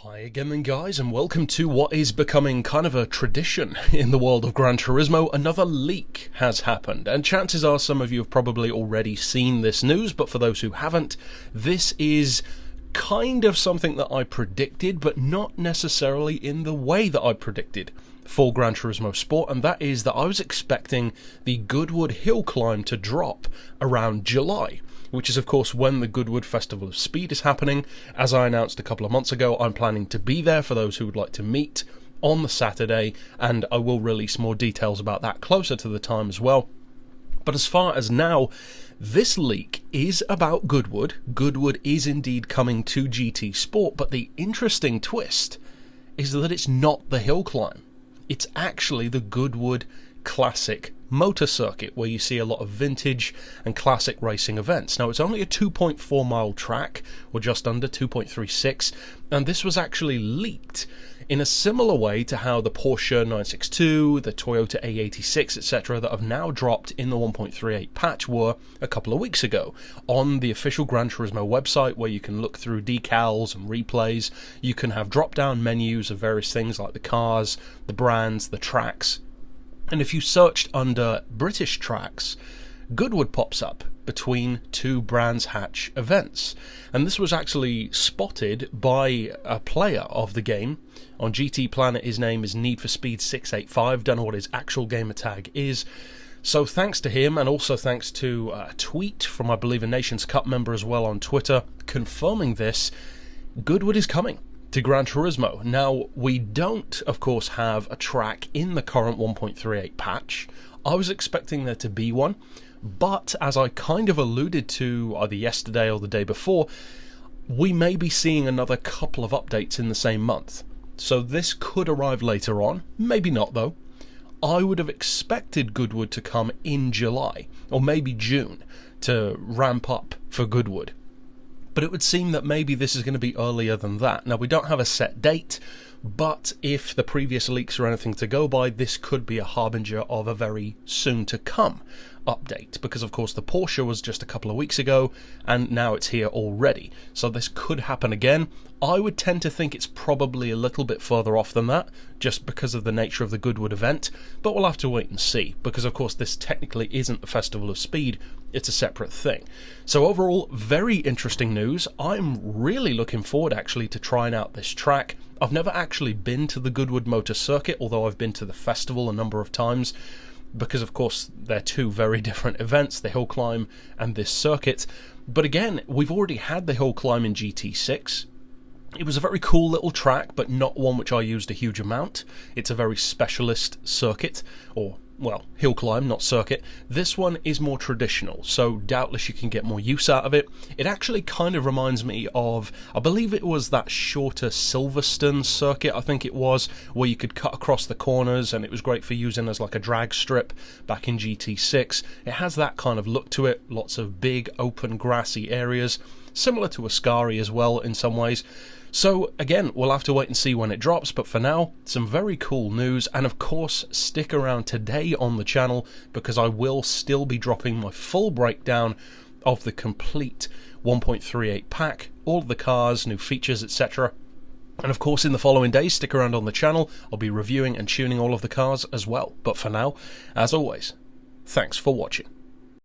Hi again then guys, and welcome to what is becoming kind of a tradition in the world of Gran Turismo. Another leak has happened, and chances are some of you have probably already seen this news, but for those who haven't, this is kind of something that I predicted, but not necessarily in the way that I predicted for Gran Turismo Sport, and that is that I was expecting the Goodwood hill climb to drop around July, which is of course when the Goodwood Festival of Speed is happening. As I announced a couple of months ago, I'm planning to be there for those who would like to meet on the Saturday, and I will release more details about that closer to the time as well. But as far as now, this leak is about Goodwood. Goodwood is indeed coming to GT Sport, but the interesting twist is that it's not the hill climb. It's actually the Goodwood Classic motor circuit, where you see a lot of vintage and classic racing events. Now, it's only a 2.4 mile track, or just under 2.36, and this was actually leaked in a similar way to how the Porsche 962, the Toyota A86, etc., that have now dropped in the 1.38 patch were a couple of weeks ago on the official Gran Turismo website, where you can look through decals and replays. You can have drop-down menus of various things like the cars, the brands, the tracks. And if you searched under British tracks, Goodwood pops up between two Brands Hatch events. And this was actually spotted by a player of the game. On GT Planet, his name is Need for Speed 685. Don't know what his actual gamer tag is. So thanks to him, and also thanks to a tweet from, I believe, a Nations Cup member as well on Twitter, confirming this, Goodwood is coming to Gran Turismo. Now, we don't, of course, have a track in the current 1.38 patch. I was expecting there to be one, but as I kind of alluded to either yesterday or the day before, we may be seeing another couple of updates in the same month. So this could arrive later on, maybe not though. I would have expected Goodwood to come in July, or maybe June, to ramp up for Goodwood. But it would seem that maybe this is going to be earlier than that. Now, we don't have a set date, but if the previous leaks are anything to go by, this could be a harbinger of a very soon-to-come update, because of course the Porsche was just a couple of weeks ago, and now it's here already. So this could happen again. I would tend to think it's probably a little bit further off than that, just because of the nature of the Goodwood event, but we'll have to wait and see, because of course this technically isn't the Festival of Speed, it's a separate thing. So overall, very interesting news. I'm really looking forward actually to trying out this track. I've never actually been to the Goodwood Motor Circuit, although I've been to the festival a number of times, because of course they're two very different events, the hill climb and this circuit. But again, we've already had the hill climb in GT6. It was a very cool little track, but not one which I used a huge amount. It's a very specialist circuit, or, well, hill climb, not circuit. This one is more traditional, so doubtless you can get more use out of it. It actually kind of reminds me of, I believe it was that shorter Silverstone circuit, I think it was, where you could cut across the corners, and it was great for using as like a drag strip back in GT6. It has that kind of look to it, lots of big, open, grassy areas, similar to Ascari as well in some ways. So again, we'll have to wait and see when it drops, but for now, some very cool news. And of course, stick around today on the channel, because I will still be dropping my full breakdown of the complete 1.38 pack, all of the cars, new features, etc. And of course, in the following days, stick around on the channel. I'll be reviewing and tuning all of the cars as well. But for now, as always, thanks for watching.